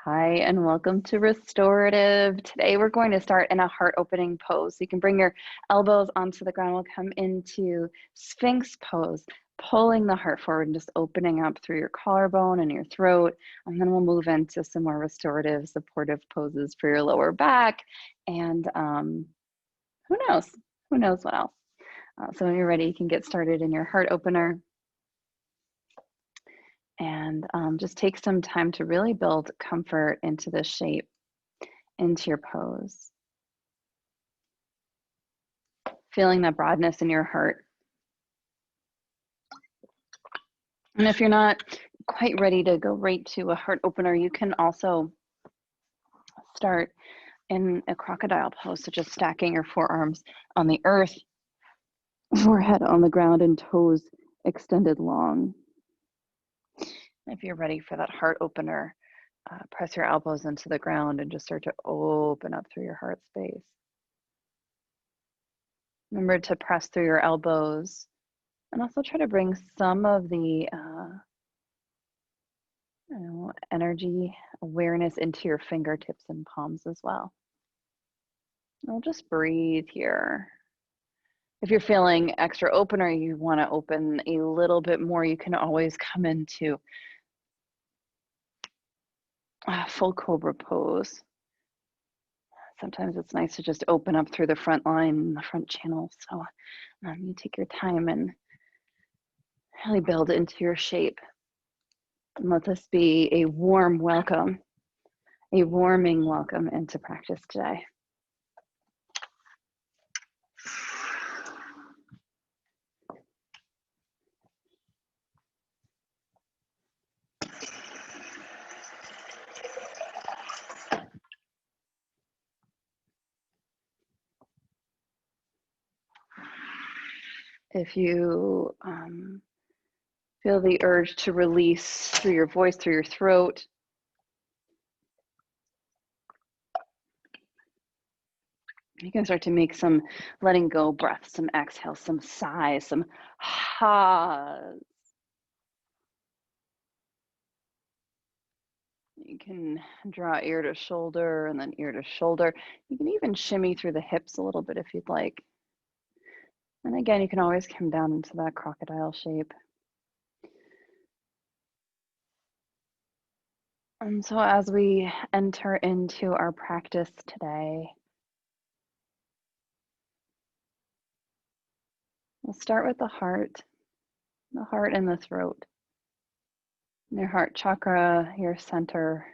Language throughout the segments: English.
Hi, and welcome to Restorative. Today we're going to start in a heart opening pose. So you can bring your elbows onto the ground. We'll come into Sphinx pose, pulling the heart forward and just opening up through your collarbone and your throat. And then we'll move into some more restorative, supportive poses for your lower back. And who knows? Who knows what else? So when you're ready, you can get started in your heart opener. And just take some time to really build comfort into this shape, into your pose. Feeling that broadness in your heart. And if you're not quite ready to go right to a heart opener, you can also start in a crocodile pose, so just stacking your forearms on the earth, forehead on the ground, and toes extended long. If you're ready for that heart opener, press your elbows into the ground and just start to open up through your heart space. Remember to press through your elbows and also try to bring some of the energy, awareness into your fingertips and palms as well. I'll just breathe here. If you're feeling extra open or you want to open a little bit more, you can always come into full cobra pose. Sometimes it's nice to just open up through the front line, the front channel. So you take your time and really build into your shape. And let this be a warm welcome, a warming welcome into practice today. If you feel the urge to release through your voice, through your throat, you can start to make some letting go breaths, some exhales, some sighs, some ha's. You can draw ear to shoulder and then ear to shoulder. You can even shimmy through the hips a little bit if you'd like. And again, you can always come down into that crocodile shape. And so as we enter into our practice today, we'll start with the heart and the throat. Your heart chakra, your center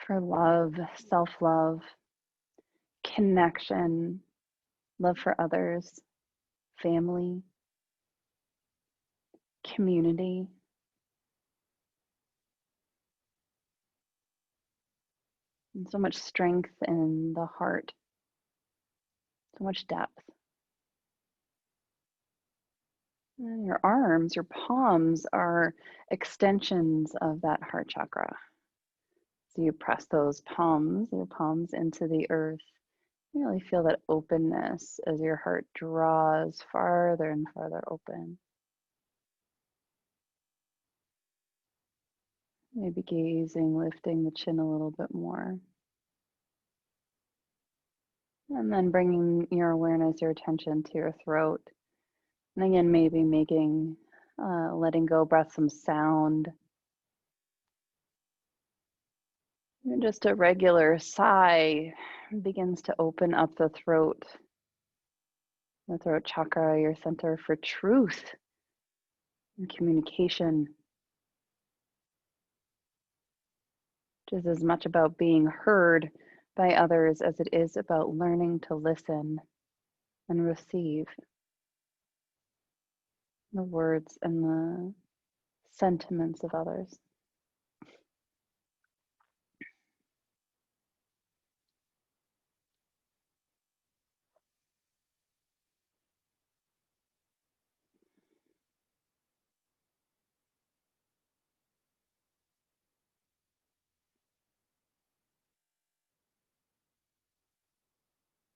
for love, self-love, connection, love for others, family, community. And so much strength in the heart, so much depth. And your arms, your palms are extensions of that heart chakra. So you press those palms, your palms into the earth. You really feel that openness as your heart draws farther and farther open. Maybe gazing, lifting the chin a little bit more. And then bringing your awareness, your attention to your throat. And again, maybe making, letting go breath, some sound. And just a regular sigh begins to open up the throat chakra, your center for truth and communication, which is as much about being heard by others as it is about learning to listen and receive the words and the sentiments of others.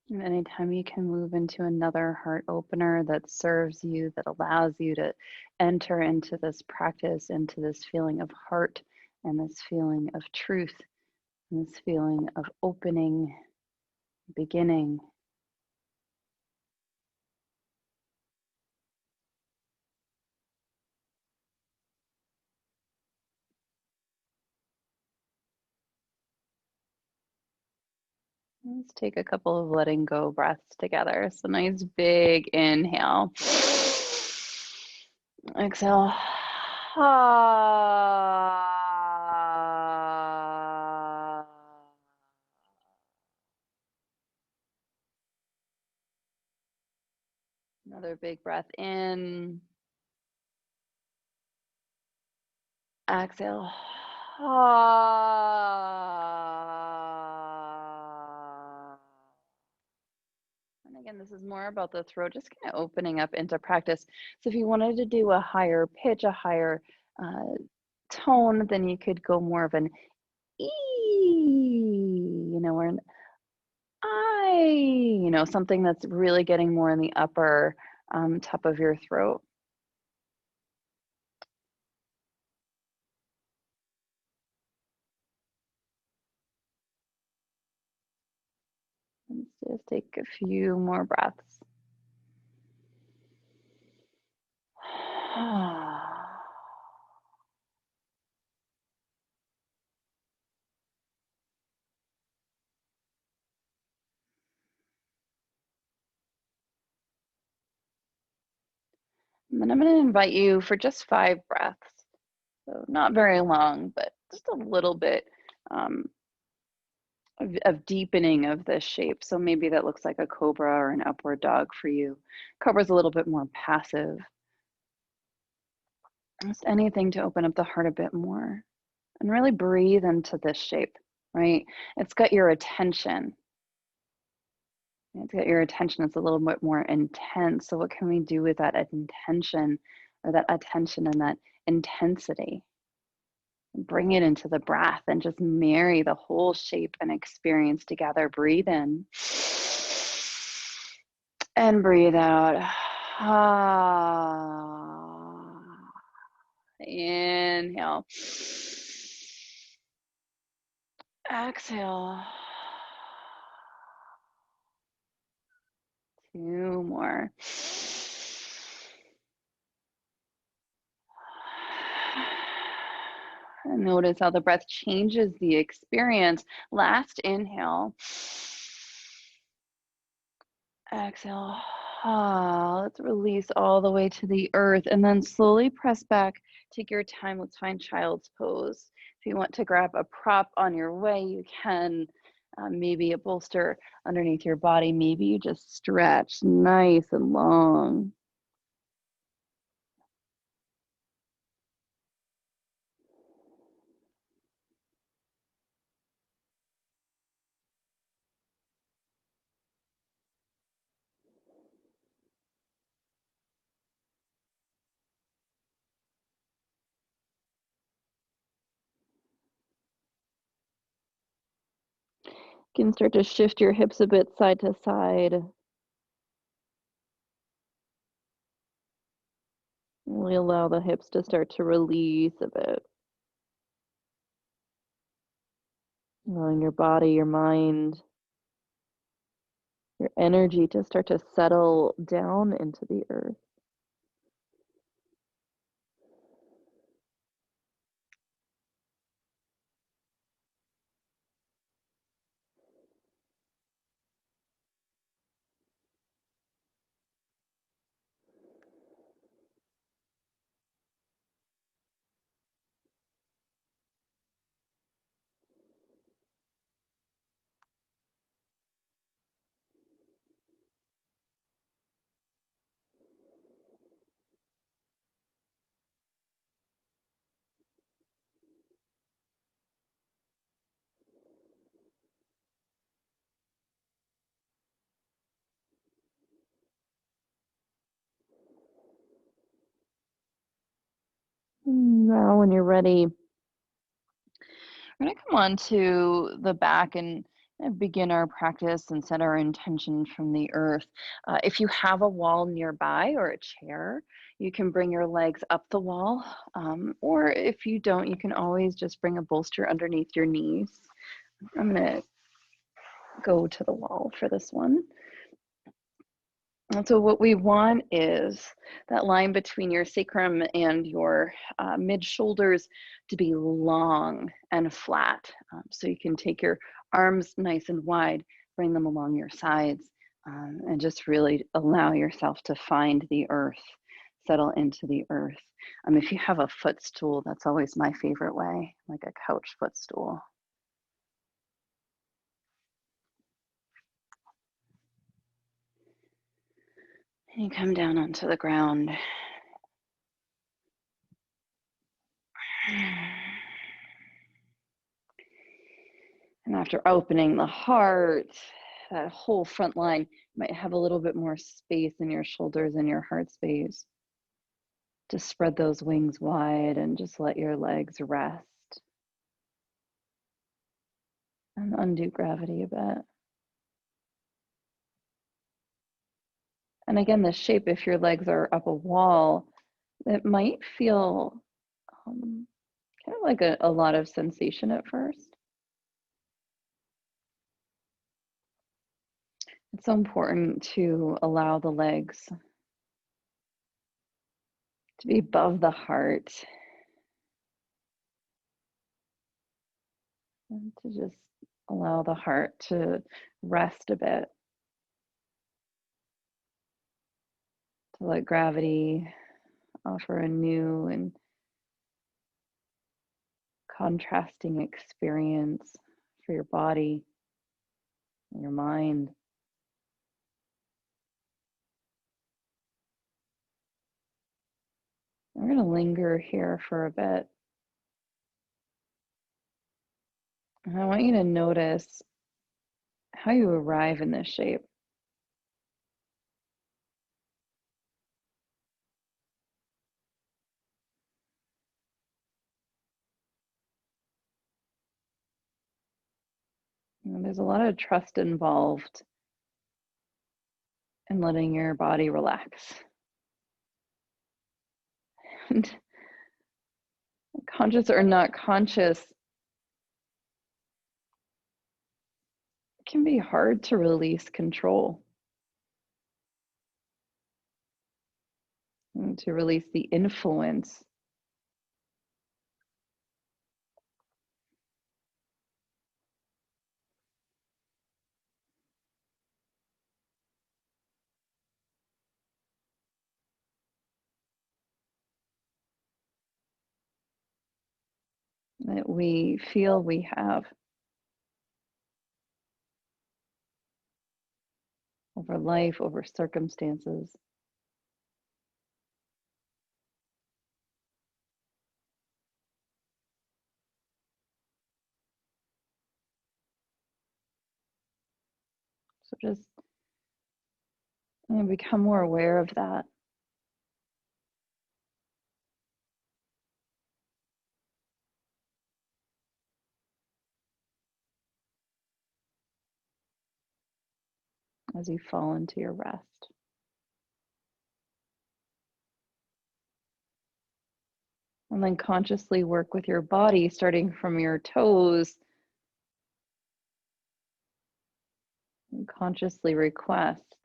And anytime you can move into another heart opener that serves you, that allows you to enter into this practice, into this feeling of heart and this feeling of truth, and this feeling of opening, beginning. Let's take a couple of letting go breaths together. So nice big inhale. Exhale. Another big breath in. Exhale. And again, this is more about the throat, just kind of opening up into practice. So if you wanted to do a higher pitch, a higher tone, then you could go more of an E, or an I, something that's really getting more in the upper top of your throat. Let's just take a few more breaths. And then I'm going to invite you for just 5 breaths. So not very long, but just a little bit of deepening of this shape. So maybe that looks like a cobra or an upward dog for you. Cobra's a little bit more passive. Just anything to open up the heart a bit more and really breathe into this shape, right? It's got your attention. It's got your attention. It's a little bit more intense. So what can we do with that intention or that attention and that intensity? Bring it into the breath and just marry the whole shape and experience together. Breathe in and breathe out. Inhale. Exhale. 2 more. And notice how the breath changes the experience. Last inhale. Exhale. Let's release all the way to the earth and then slowly press back. Take your time. Let's find child's pose. If you want to grab a prop on your way, you can. Maybe a bolster underneath your body. Maybe you just stretch nice and long. You can start to shift your hips a bit side to side. Really allow the hips to start to release a bit. Allowing your body, your mind, your energy to start to settle down into the earth. Now, when you're ready, we're going to come on to the back and begin our practice and set our intention from the earth. If you have a wall nearby or a chair, You can bring your legs up the wall, or if you don't, you can always just bring a bolster underneath your knees. I'm going to go to the wall for this one. And so what we want is that line between your sacrum and your mid-shoulders to be long and flat. So you can take your arms nice and wide, bring them along your sides, and just really allow yourself to find the earth, settle into the earth. If you have a footstool, that's always my favorite way, like a couch footstool. And you come down onto the ground. And after opening the heart, that whole front line might have a little bit more space in your shoulders and your heart space. Just spread those wings wide and just let your legs rest. And undo gravity a bit. And again, the shape, if your legs are up a wall, it might feel kind of like a lot of sensation at first. It's so important to allow the legs to be above the heart and to just allow the heart to rest a bit, to let gravity offer a new and contrasting experience for your body and your mind. We're going to linger here for a bit. And I want you to notice how you arrive in this shape. There's a lot of trust involved in letting your body relax. And conscious or not conscious, it can be hard to release control and to release the influence that we feel we have over life, over circumstances. So just become more aware of that. As you fall into your rest. And then consciously work with your body, starting from your toes. And consciously request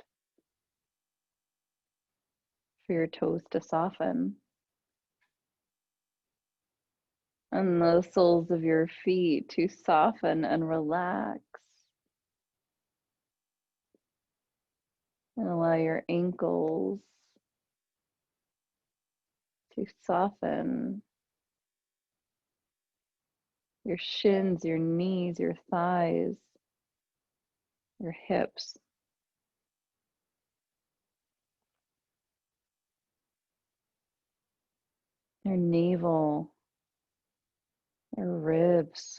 for your toes to soften. And the soles of your feet to soften and relax. And allow your ankles to soften. Your shins, your knees, your thighs, your hips. Your navel, your ribs,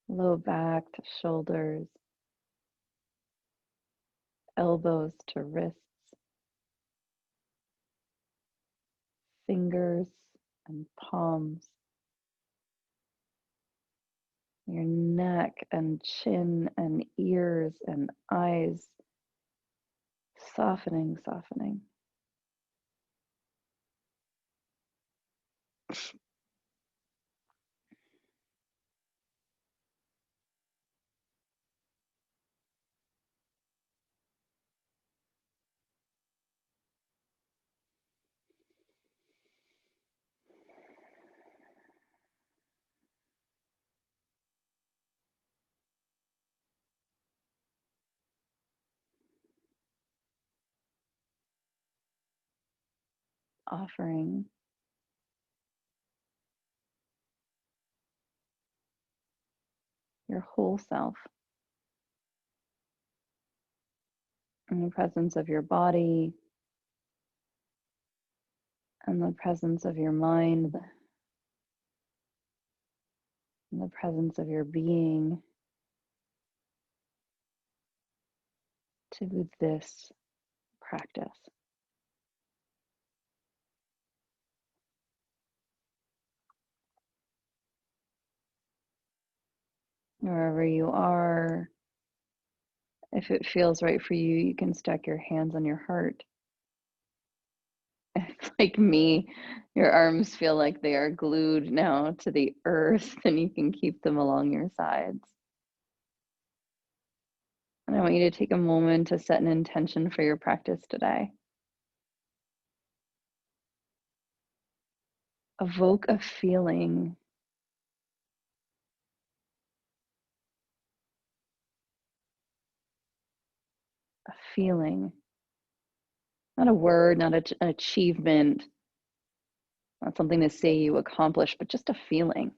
low back to shoulders, elbows to wrists, fingers and palms, your neck and chin and ears and eyes, Softening, softening. Offering your whole self in the presence of your body and the presence of your mind and the presence of your being to this practice. Wherever you are, if it feels right for you, you can stack your hands on your heart. If, like me, your arms feel like they are glued now to the earth, then you can keep them along your sides. And I want you to take a moment to set an intention for your practice today. Evoke a feeling. A feeling. Not a word, not an achievement, not something to say you accomplished, but just a feeling.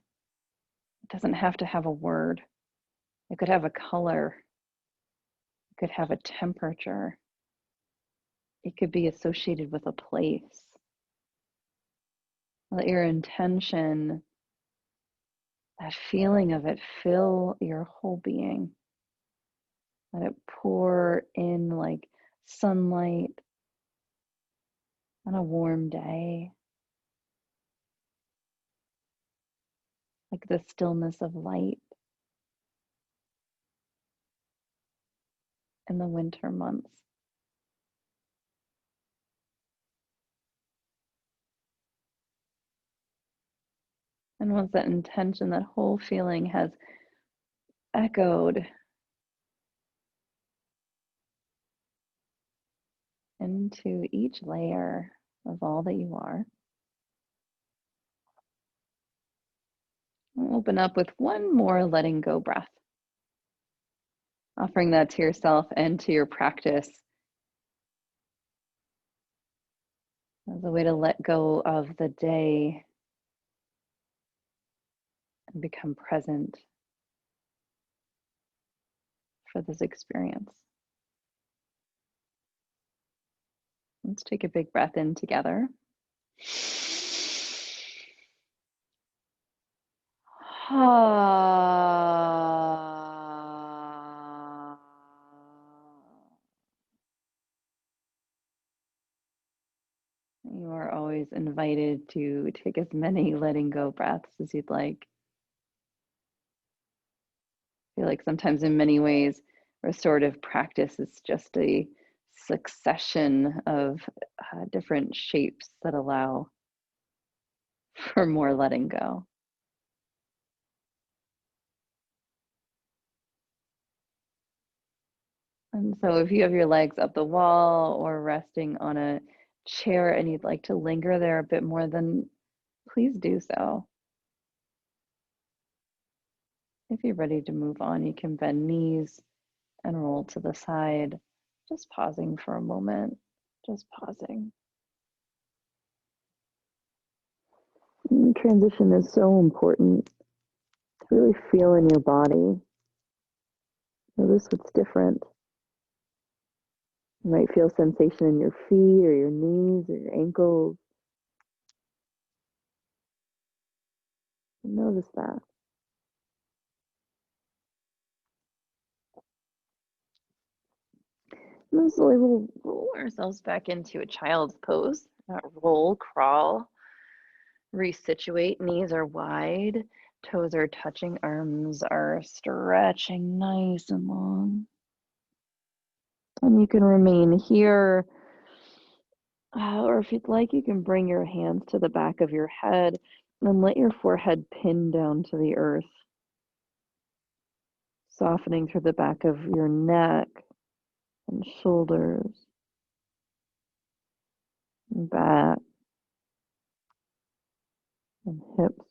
It doesn't have to have a word. It could have a color. It could have a temperature. It could be associated with a place. Let your intention, that feeling of it, fill your whole being. Let it pour in like sunlight on a warm day, like the stillness of light in the winter months. And once that intention, that whole feeling has echoed into each layer of all that you are, we'll open up with one more letting go breath, offering that to yourself and to your practice as a way to let go of the day and become present for this experience. Let's take a big breath in together. You are always invited to take as many letting go breaths as you'd like. I feel like sometimes in many ways, restorative practice is just a succession of different shapes that allow for more letting go. And so if you have your legs up the wall or resting on a chair and you'd like to linger there a bit more, then please do so. If you're ready to move on, you can bend knees and roll to the side, just pausing for a moment, just pausing. Transition is so important to really feel in your body. Notice what's different. You might feel sensation in your feet or your knees or your ankles. Notice that. And then slowly we'll roll ourselves back into a child's pose. Roll, crawl, resituate. Knees are wide, toes are touching, arms are stretching nice and long. And you can remain here, or if you'd like, you can bring your hands to the back of your head and let your forehead pin down to the earth, softening through the back of your neck and shoulders and back and hips.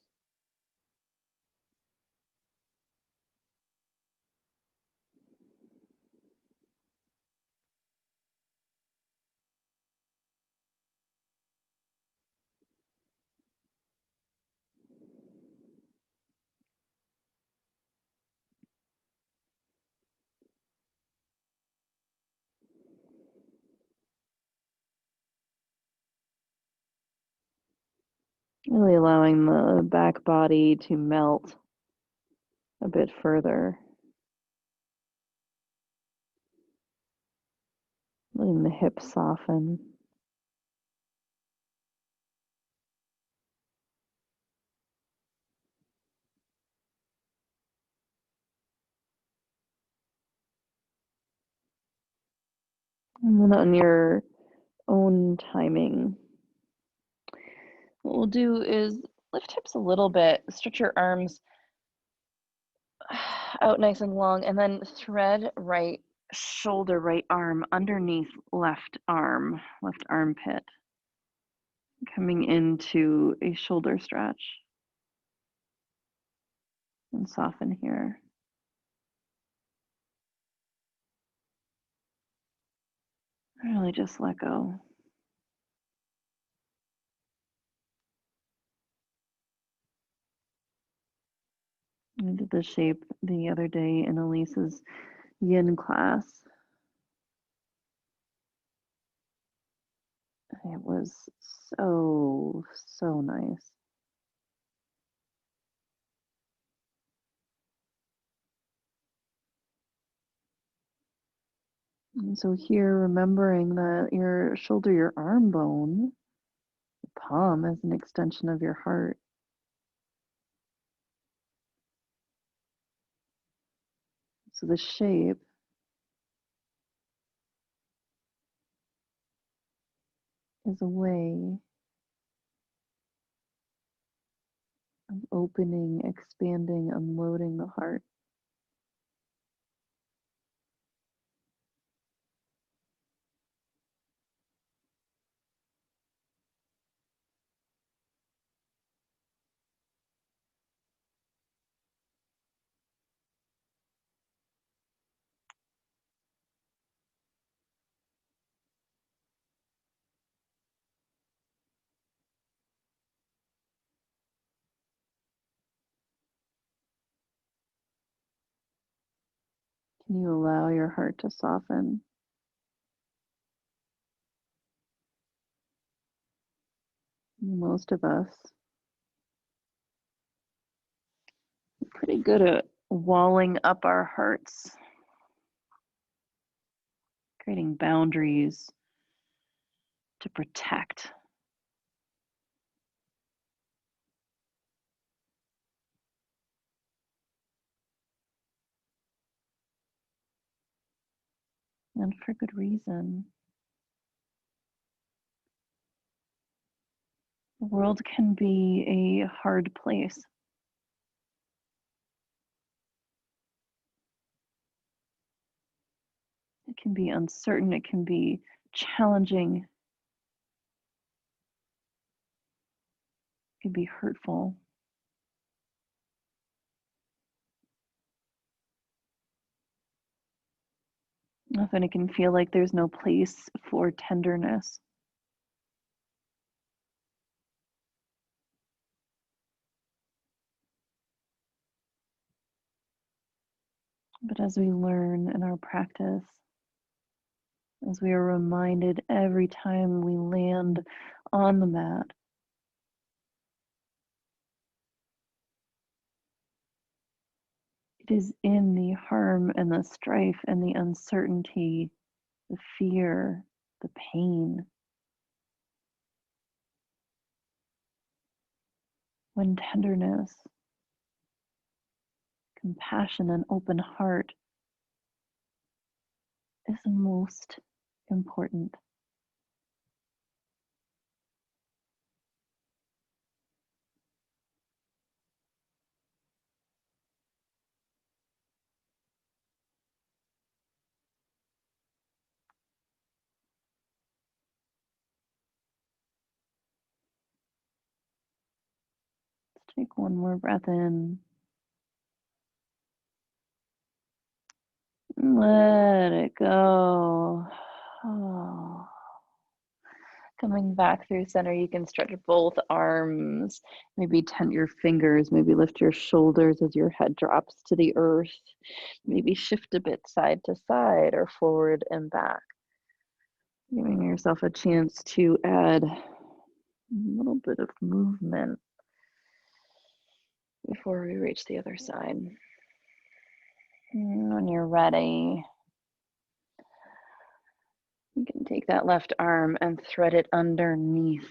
Really allowing the back body to melt a bit further. Letting the hips soften. And then on your own timing, what we'll do is lift hips a little bit, stretch your arms out nice and long, and then thread right shoulder, right arm underneath left arm, left armpit, coming into a shoulder stretch, and soften here. Really just let go. I did this shape the other day in Elise's yin class. It was so nice. And so here, remembering that your shoulder, your arm bone, the palm is an extension of your heart. So the shape is a way of opening, expanding, unloading the heart. Can you allow your heart to soften? Most of us are pretty good at walling up our hearts, creating boundaries to protect. And for good reason. The world can be a hard place. It can be uncertain, it can be challenging, it can be hurtful. Often it can feel like there's no place for tenderness. But as we learn in our practice, as we are reminded every time we land on the mat, it is in the harm and the strife and the uncertainty, the fear, the pain, when tenderness, compassion, and open heart is most important. Let's take one more breath in. Let it go. Oh. Coming back through center, you can stretch both arms, maybe tent your fingers, maybe lift your shoulders as your head drops to the earth, maybe shift a bit side to side or forward and back. Giving yourself a chance to add a little bit of movement before we reach the other side. And when you're ready, you can take that left arm and thread it underneath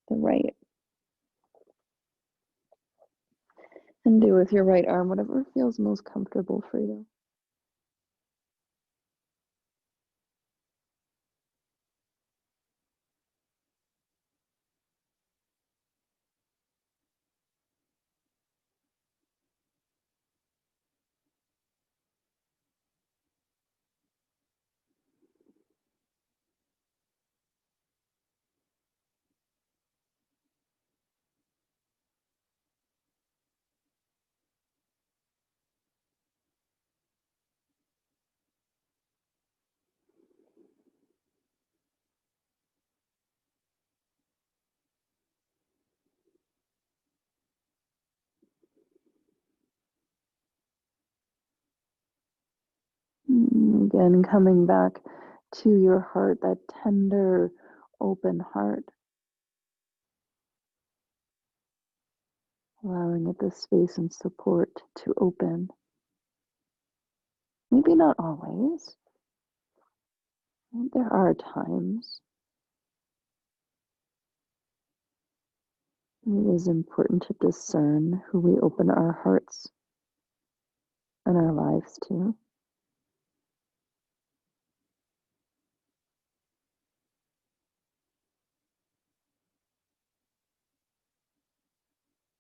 the right. And do with your right arm whatever feels most comfortable for you. Again, coming back to your heart, that tender, open heart. Allowing it the space and support to open. Maybe not always. There are times. It is important to discern who we open our hearts and our lives to.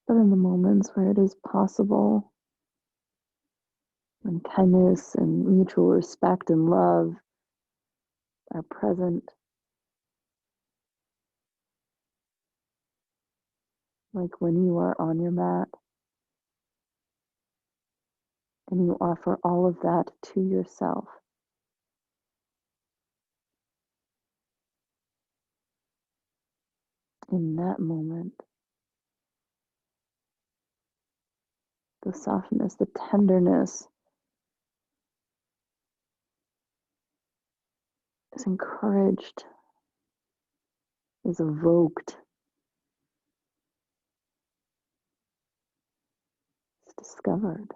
But in the moments where it is possible, when kindness and mutual respect and love are present, like when you are on your mat and you offer all of that to yourself, in that moment, the softness, the tenderness is encouraged, is evoked, is discovered.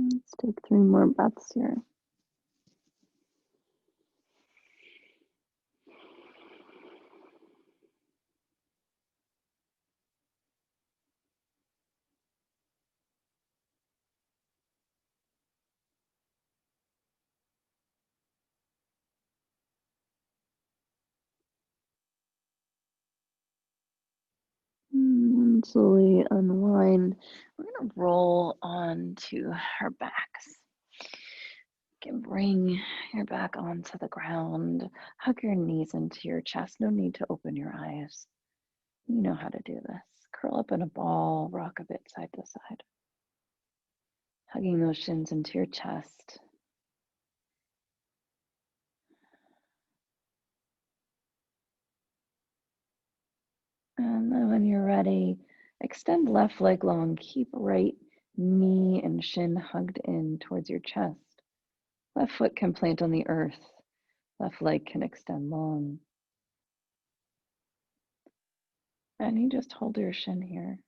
Let's take 3 more breaths here. And slowly unwind. We're going to roll onto our backs. You can bring your back onto the ground. Hug your knees into your chest. No need to open your eyes. You know how to do this. Curl up in a ball, rock a bit side to side. Hugging those shins into your chest. And then when you're ready, extend left leg long. Keep right knee and shin hugged in towards your chest. Left foot can plant on the earth. Left leg can extend long. And you just hold your shin here.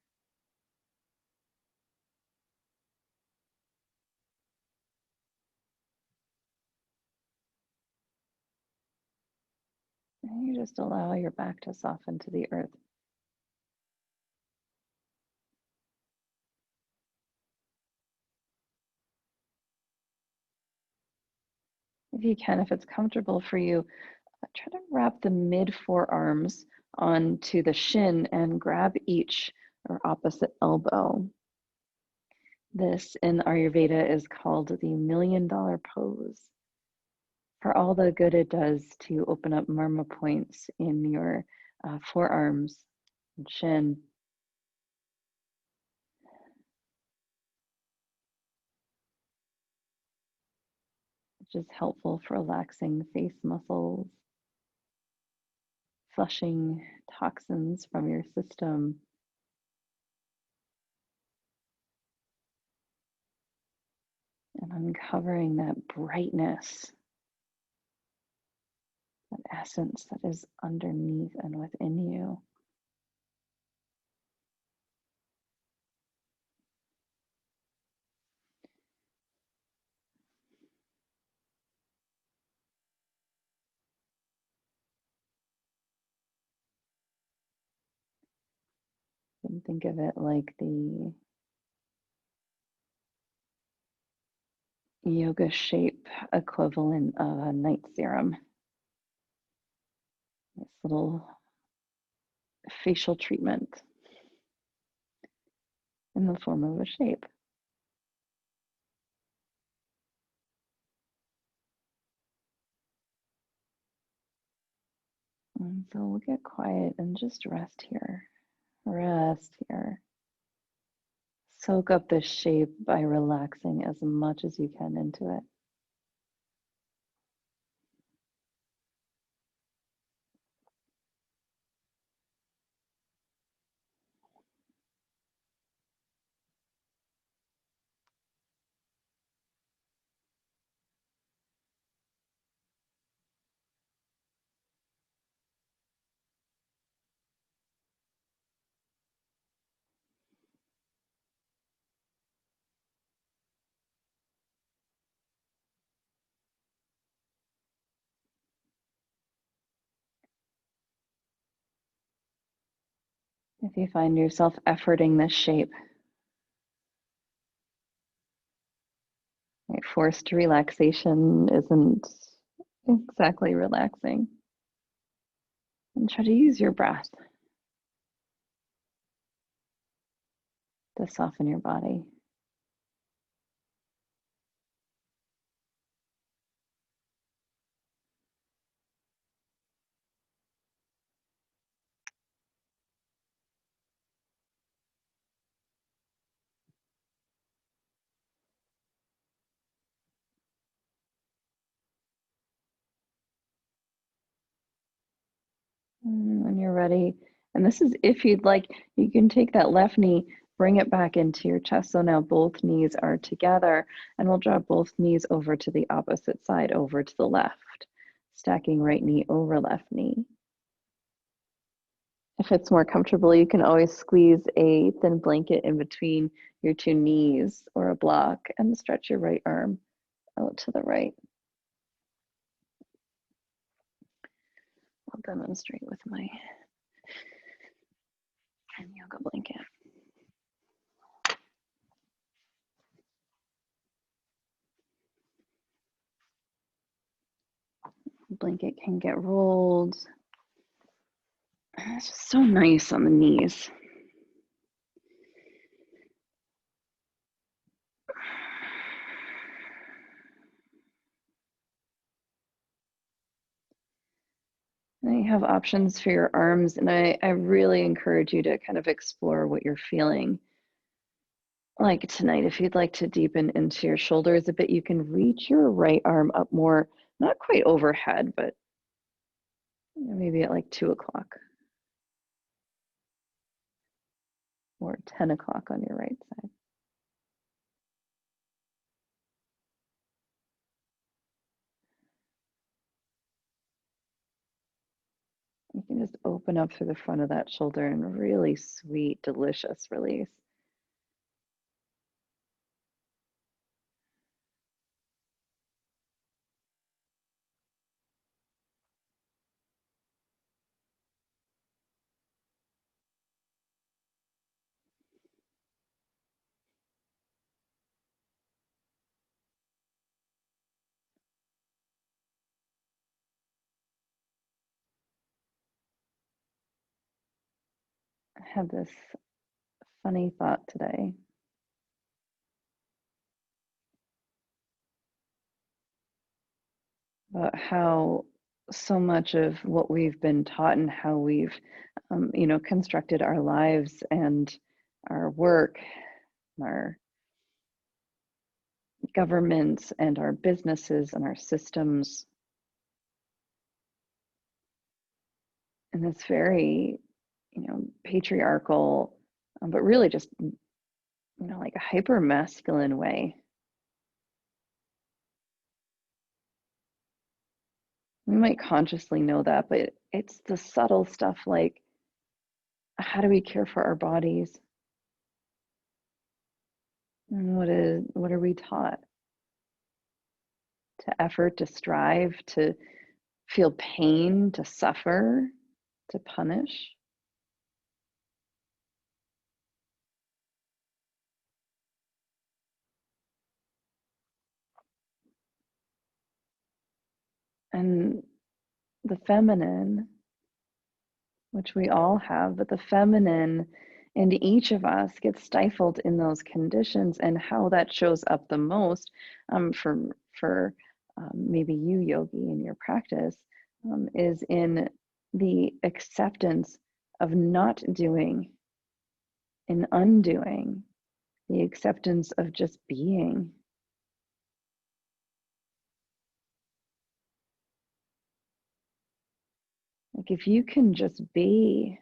And you just allow your back to soften to the earth. If you can, if it's comfortable for you, try to wrap the mid forearms onto the shin and grab each or opposite elbow. This in Ayurveda is called the $1 million pose. For all the good it does to open up marma points in your forearms and shin. Which is helpful for relaxing face muscles, flushing toxins from your system, and uncovering that brightness, that essence that is underneath and within you. And think of it like the yoga shape equivalent of a night serum. This little facial treatment in the form of a shape. And so we'll get quiet and just rest here. Rest here. Soak up this shape by relaxing as much as you can into it. If you find yourself efforting this shape, right, forced relaxation isn't exactly relaxing. And try to use your breath to soften your body. And when you're ready, and this is if you'd like, you can take that left knee, bring it back into your chest. So now both knees are together, and we'll draw both knees over to the opposite side, over to the left, stacking right knee over left knee. If it's more comfortable, you can always squeeze a thin blanket in between your two knees or a block and stretch your right arm out to the right. I'll demonstrate with my yoga blanket. The blanket can get rolled. It's just so nice on the knees. You have options for your arms, and I really encourage you to kind of explore what you're feeling like tonight. If you'd like to deepen into your shoulders a bit, you can reach your right arm up more, not quite overhead, but maybe at like 2 o'clock or 10 o'clock on your right side. You can just open up through the front of that shoulder and really sweet, delicious release. I had this funny thought today about how so much of what we've been taught and how we've, constructed our lives and our work, our governments and our businesses and our systems in this very, patriarchal, but really just, like a hyper masculine way. We might consciously know that, but it's the subtle stuff like, how do we care for our bodies? And what are we taught? To effort, to strive, to feel pain, to suffer, to punish. And the feminine, which we all have, but the feminine in each of us gets stifled in those conditions, and how that shows up the most for maybe you, Yogi, in your practice, is in the acceptance of not doing, in undoing, the acceptance of just being. Like if you can just be,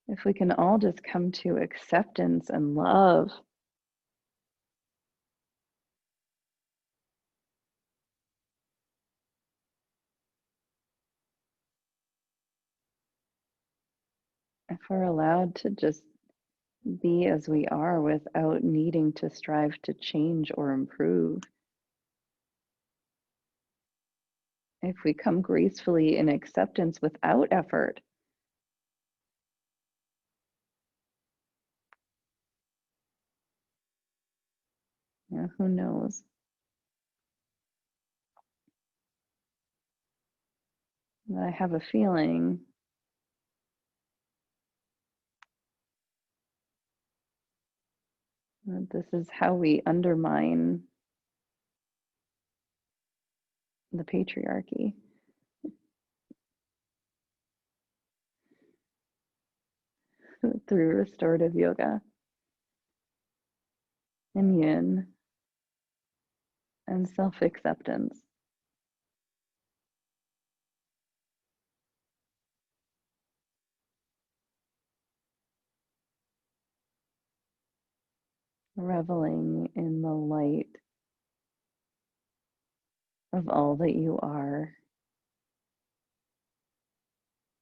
if we can all just come to acceptance and love, if we're allowed to just be as we are without needing to strive to change or improve, if we come gracefully in acceptance without effort, who knows? I have a feeling that this is how we undermine the patriarchy. Through restorative yoga and yin and self-acceptance. Reveling in the light of all that you are,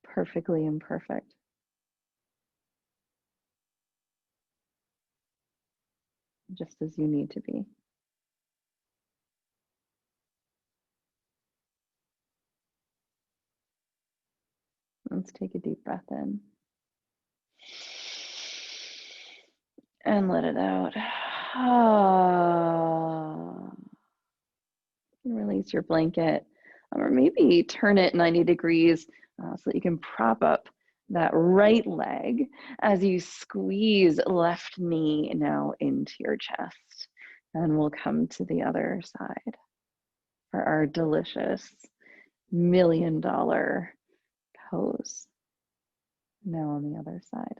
perfectly imperfect, just as you need to be. Let's take a deep breath in and let it out. Release your blanket, or maybe turn it 90 degrees so that you can prop up that right leg as you squeeze left knee now into your chest. And we'll come to the other side. for our delicious $1,000,000 pose. Now on the other side.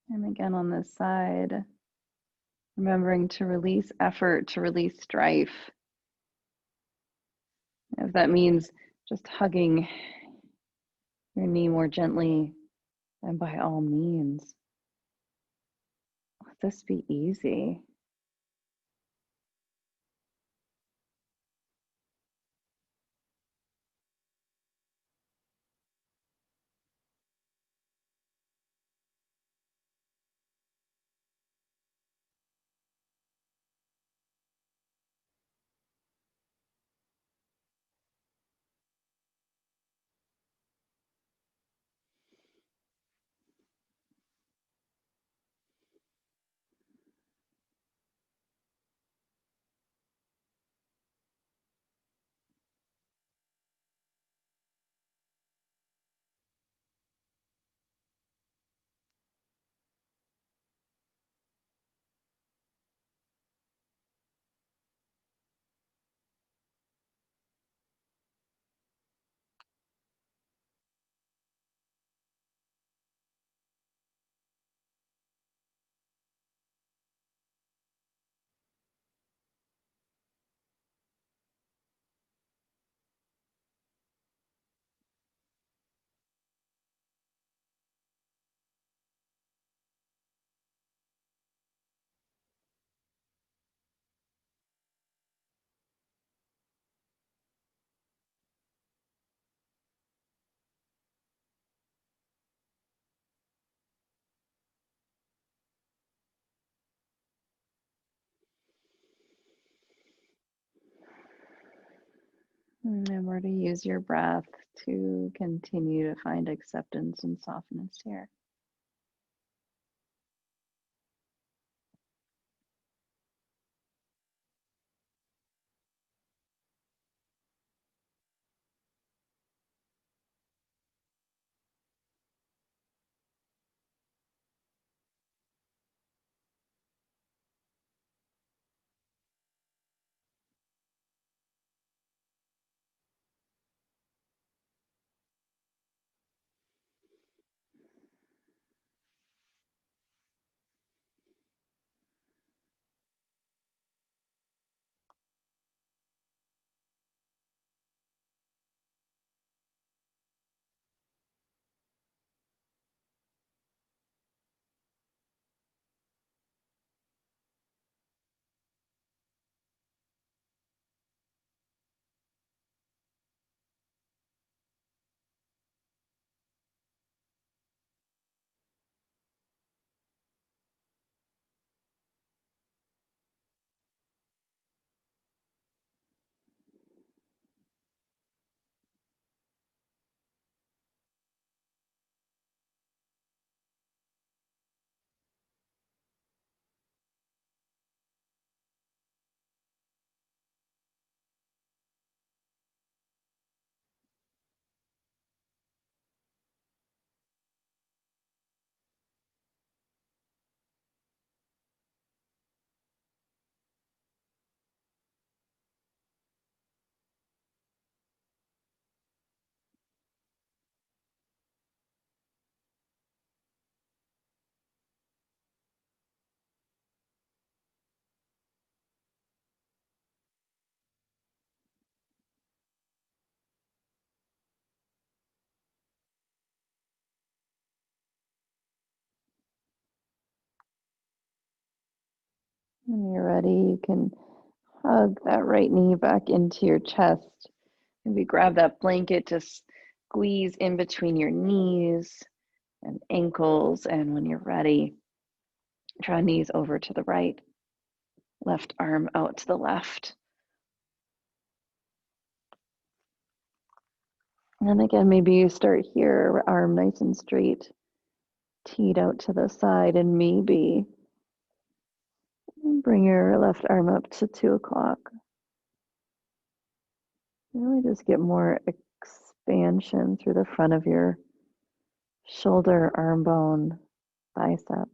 And again on this side, remembering to release effort, to release strife. If that means just hugging your knee more gently, then by all means, let this be easy. Remember to use your breath to continue to find acceptance and softness here. When you're ready, you can hug that right knee back into your chest. Maybe grab that blanket to squeeze in between your knees and ankles. And when you're ready, draw knees over to the right, left arm out to the left. And then again, maybe you start here, arm nice and straight, teed out to the side, and maybe bring your left arm up to 2 o'clock. Really just get more expansion through the front of your shoulder, arm bone, bicep.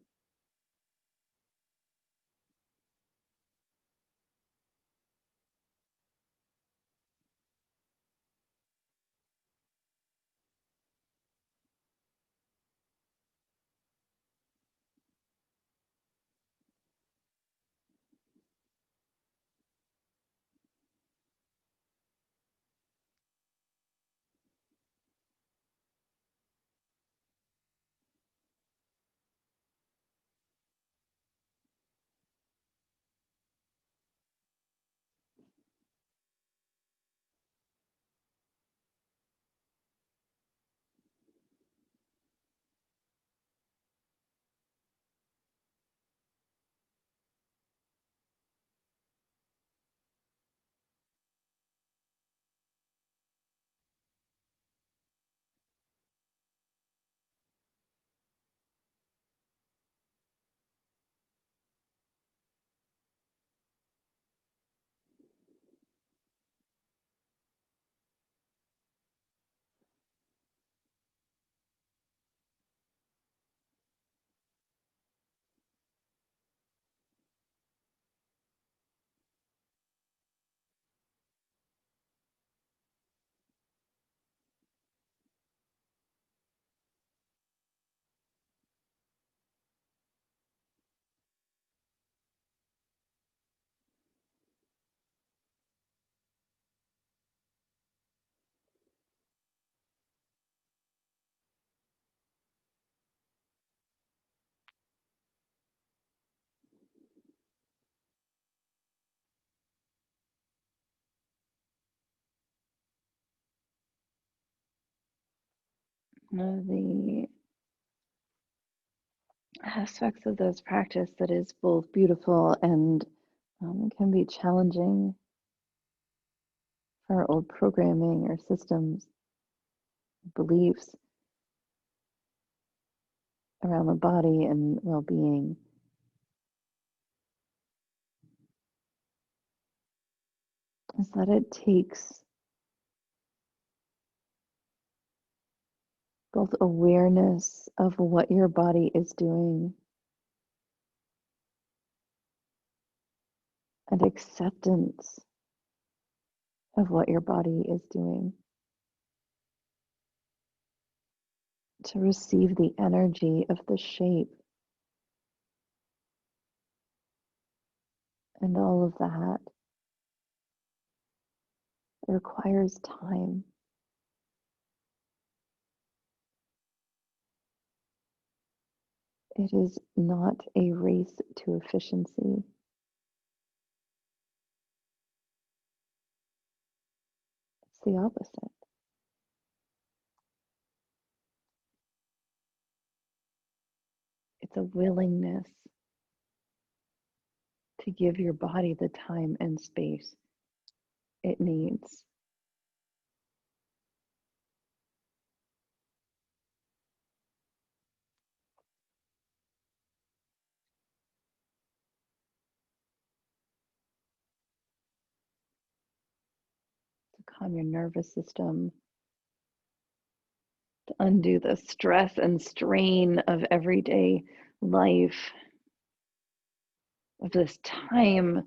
One of the aspects of this practice that is both beautiful and can be challenging for our old programming or systems, beliefs around the body and well-being is that it takes both awareness of what your body is doing and acceptance of what your body is doing to receive the energy of the shape and all of that. It requires time. It is not a race to efficiency. It's the opposite. It's a willingness to give your body the time and space it needs. To calm your nervous system, to undo the stress and strain of everyday life, of this time,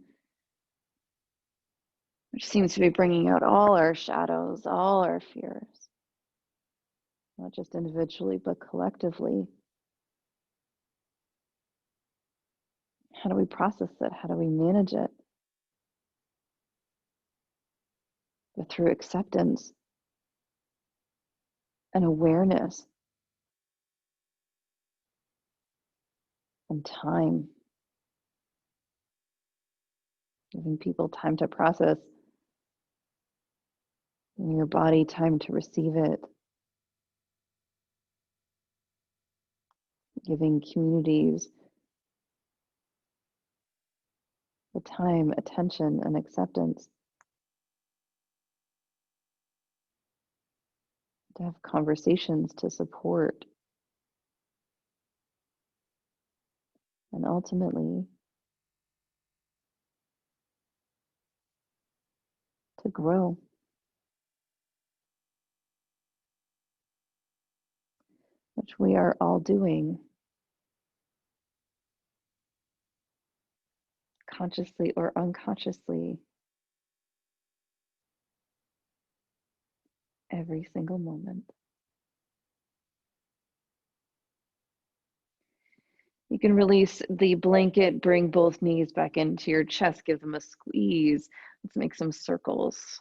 which seems to be bringing out all our shadows, all our fears, not just individually, but collectively. How do we process it? How do we manage it? But through acceptance and awareness and time. giving people time to process, and your body time to receive it, giving communities the time, attention, and acceptance to have conversations to support, and ultimately to grow, which we are all doing consciously or unconsciously every single moment. You can release the blanket, bring both knees back into your chest, give them a squeeze. Let's make some circles,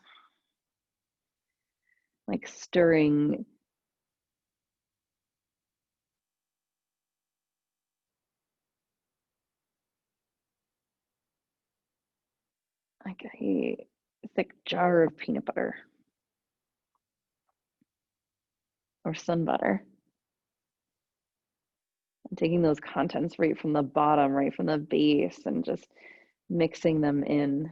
like stirring. Like a thick jar of peanut butter or sun butter. And taking those contents right from the bottom, right from the base, and just mixing them in.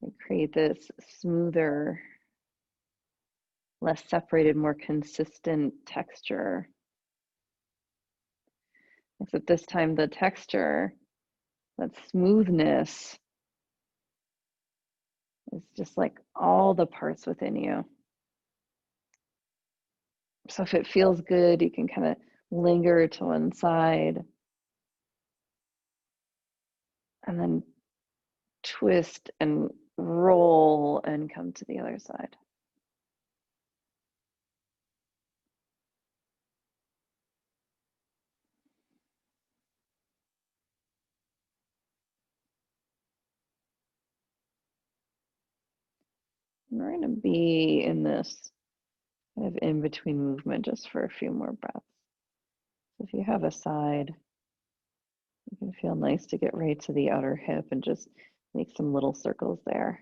And create this smoother, less separated, more consistent texture. Except this time the texture, that smoothness, is just like all the parts within you. So if it feels good, you can kind of linger to one side and then twist and roll and come to the other side. And we're going to be in this kind of in-between movement just for a few more breaths. So if you have a side, you can feel nice to get right to the outer hip and just make some little circles there.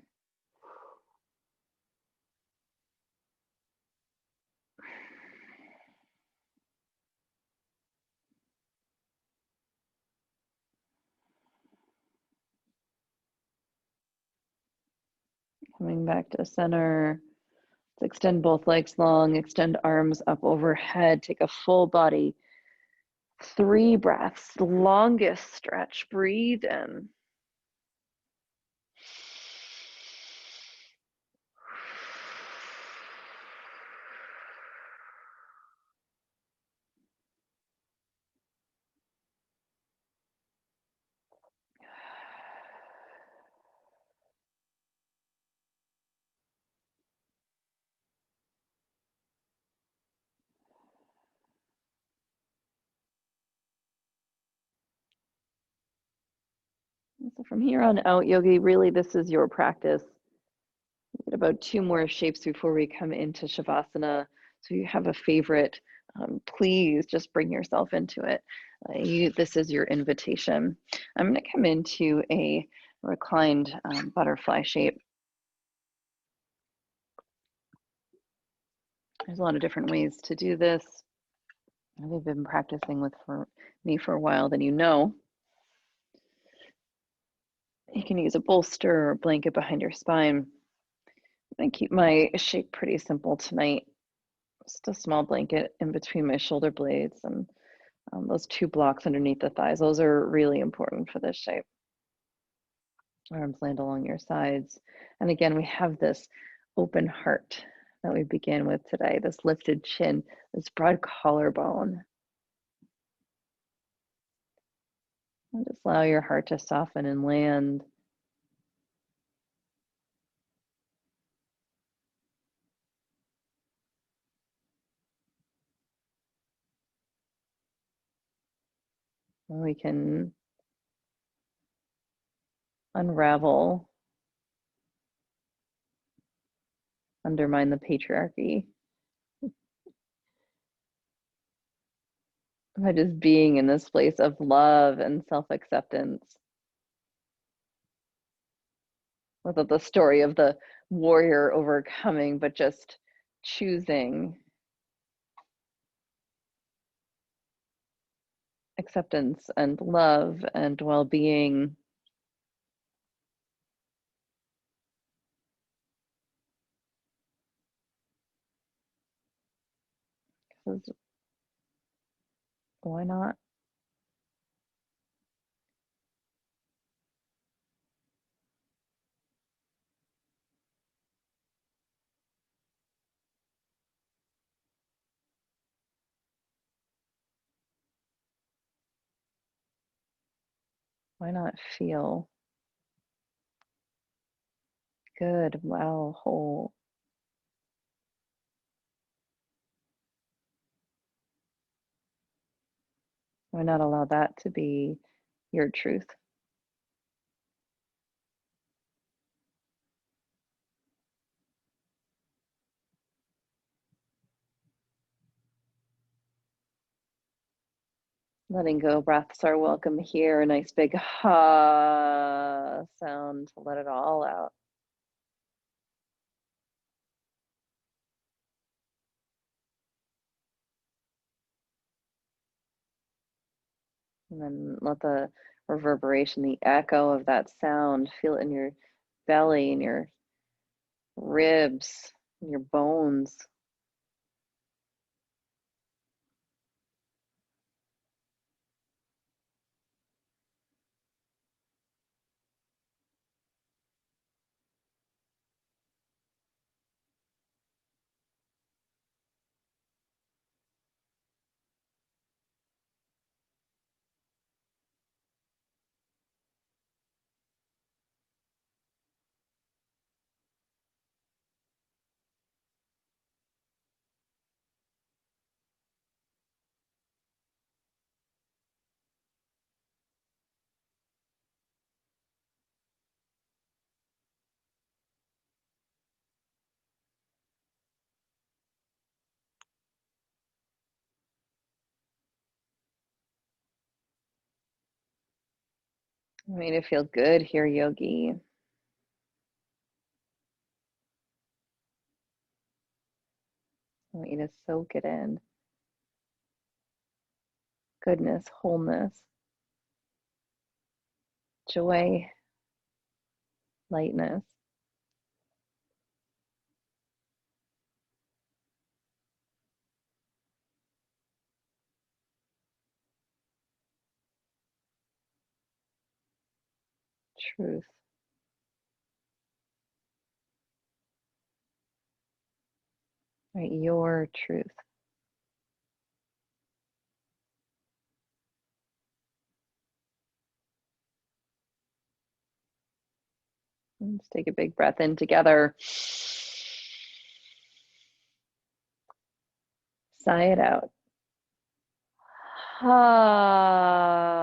Coming back to center. Let's extend both legs long, extend arms up overhead, take a full body 3 breaths, longest stretch. Breathe in. So from here on out, yogi, really this is your practice. We get about 2 more shapes before we come into Shavasana. So you have a favorite, please just bring yourself into it. This is your invitation. I'm going to come into a reclined butterfly shape. There's a lot of different ways to do this. I've been practicing with me for a while, then you know. You can use a bolster or blanket behind your spine. I keep my shape pretty simple tonight. Just a small blanket in between my shoulder blades and those 2 blocks underneath the thighs. Those are really important for this shape. Arms land along your sides. And again, we have this open heart that we begin with today, this lifted chin, this broad collarbone. And just allow your heart to soften and land. And we can unravel, undermine the patriarchy. By just being in this place of love and self-acceptance, without the story of the warrior overcoming, but just choosing acceptance and love and well-being. Why not? Why not feel good, well, whole? Why not allow that to be your truth? Letting go breaths are welcome here. A nice big ha sound to let it all out. And then let the reverberation, the echo of that sound, feel it in your belly, in your ribs, in your bones. I want you to feel good here, yogi. I want you to soak it in. Goodness, wholeness, joy, lightness, truth, right? Your truth. Let's take a big breath in together. Sigh it out. Ah.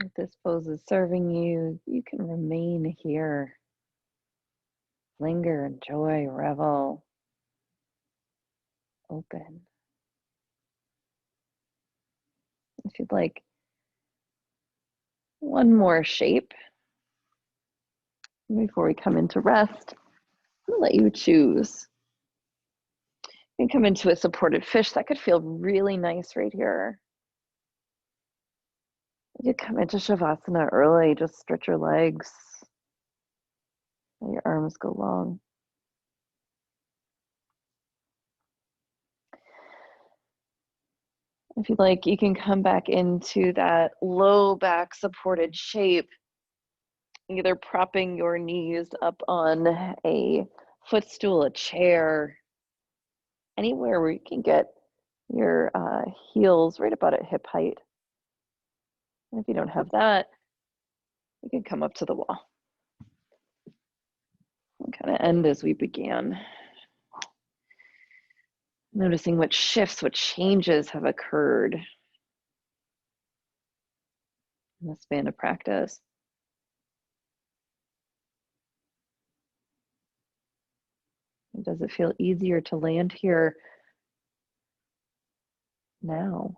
If this pose is serving you, you can remain here. Linger, enjoy, revel, open. If you'd like one more shape before we come into rest, I'll let you choose. You can come into a supported fish. That could feel really nice right here. You could come into Shavasana early, just stretch your legs, let your arms go long. If you'd like, you can come back into that low back supported shape, either propping your knees up on a footstool, a chair, anywhere where you can get your heels right about at hip height. And if you don't have that, you can come up to the wall. And kind of end as we began. Noticing what shifts, what changes have occurred in the span of practice. Does it feel easier to land here now?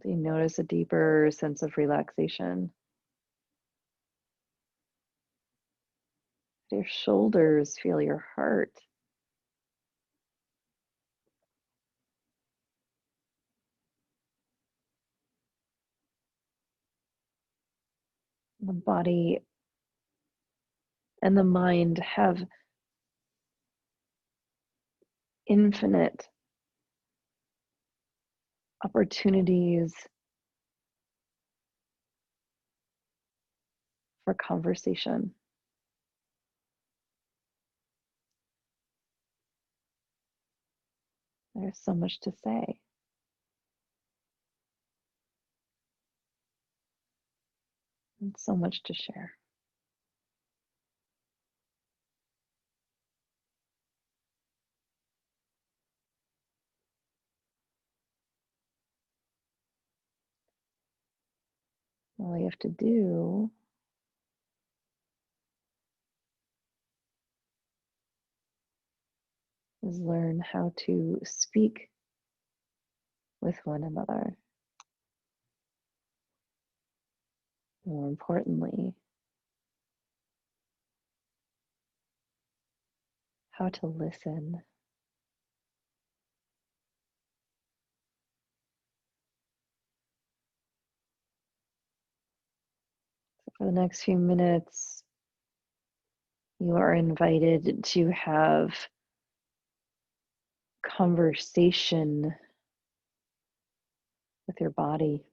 Do you notice a deeper sense of relaxation? Do your shoulders feel your heart? The body and the mind have infinite opportunities for conversation. There's so much to say. And so much to share. All you have to do is learn how to speak with one another. More importantly, how to listen. So for the next few minutes, you are invited to have conversation with your body.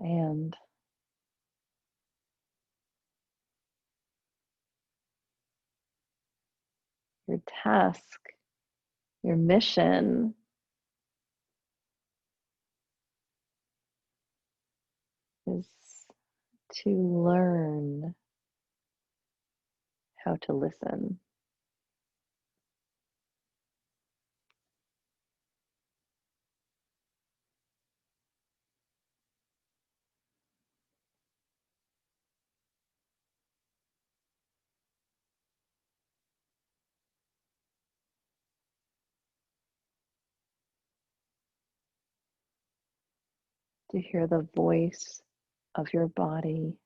And your task, your mission is to learn how to listen. To hear the voice of your body.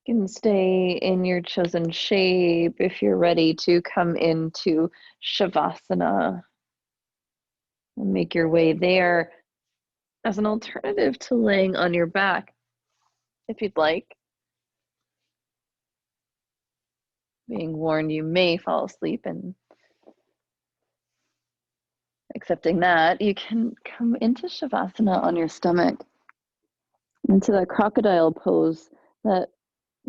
You can stay in your chosen shape if you're ready to come into Shavasana and make your way there as an alternative to laying on your back, if you'd like. Being warned, you may fall asleep, and accepting that, you can come into Shavasana on your stomach, into that crocodile pose that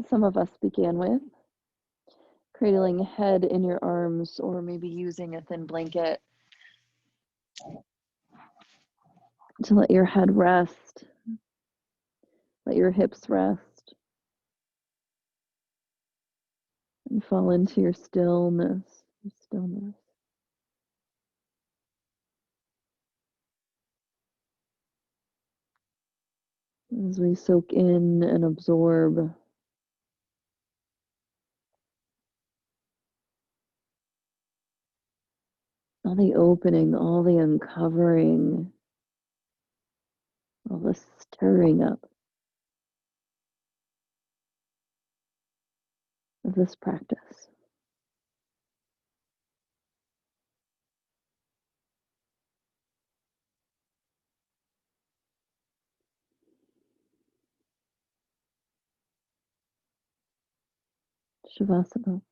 some of us began with, cradling head in your arms, or maybe using a thin blanket to let your head rest, let your hips rest, and fall into your stillness, as we soak in and absorb all the opening, all the uncovering, all the stirring up of this practice. Shavasana.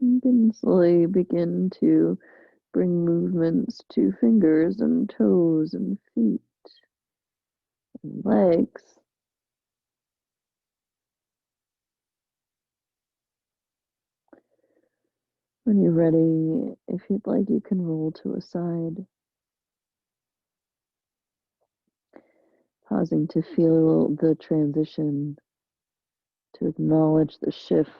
You can slowly begin to bring movements to fingers and toes and feet and legs. When you're ready, if you'd like, you can roll to a side, pausing to feel the transition, to acknowledge the shift.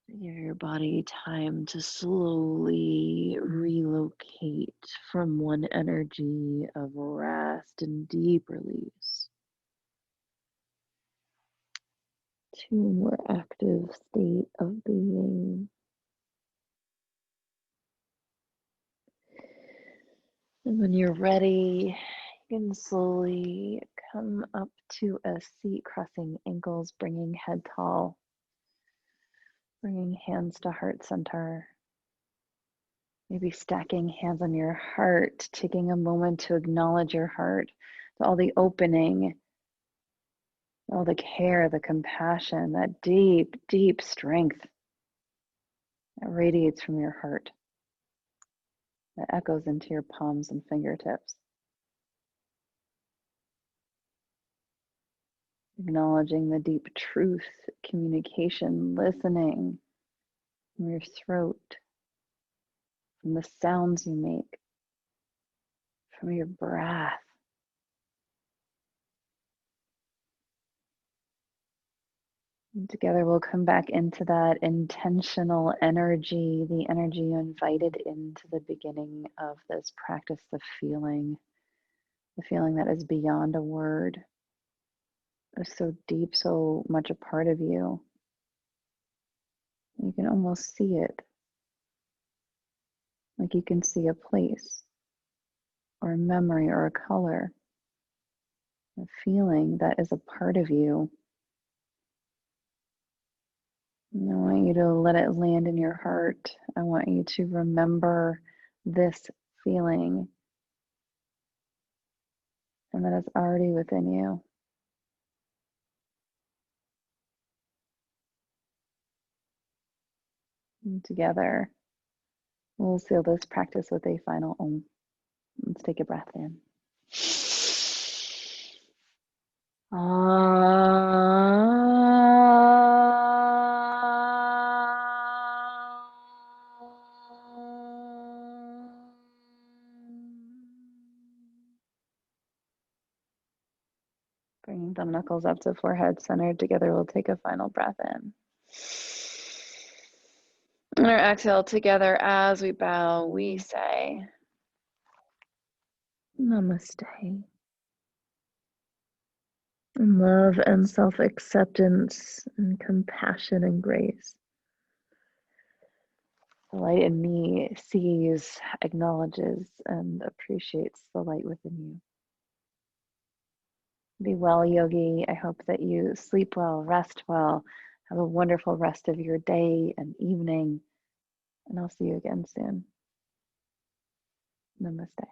Give your body time to slowly we relocate from one energy of rest and deep release to a more active state of being. And when you're ready, you can slowly come up to a seat, crossing ankles, bringing head tall, bringing hands to heart center. Maybe stacking hands on your heart, taking a moment to acknowledge your heart, to all the opening, all the care, the compassion, that deep, deep strength that radiates from your heart, that echoes into your palms and fingertips. Acknowledging the deep truth, communication, listening from your throat, from the sounds you make, from your breath. And together we'll come back into that intentional energy, the energy you invited into the beginning of this practice, the feeling that is beyond a word, is so deep, so much a part of you. You can almost see it, like you can see a place or a memory or a color, a feeling that is a part of you. And I want you to let it land in your heart. I want you to remember this feeling and that it's already within you. And together, we'll seal this practice with a final Om. Let's take a breath in. Bringing thumb knuckles up to forehead center. Together, we'll take a final breath in. And our exhale together as we bow, we say, Namaste. And love and self-acceptance and compassion and grace. The light in me sees, acknowledges, and appreciates the light within you. Be well, yogi. I hope that you sleep well, rest well, have a wonderful rest of your day and evening, and I'll see you again soon. Namaste.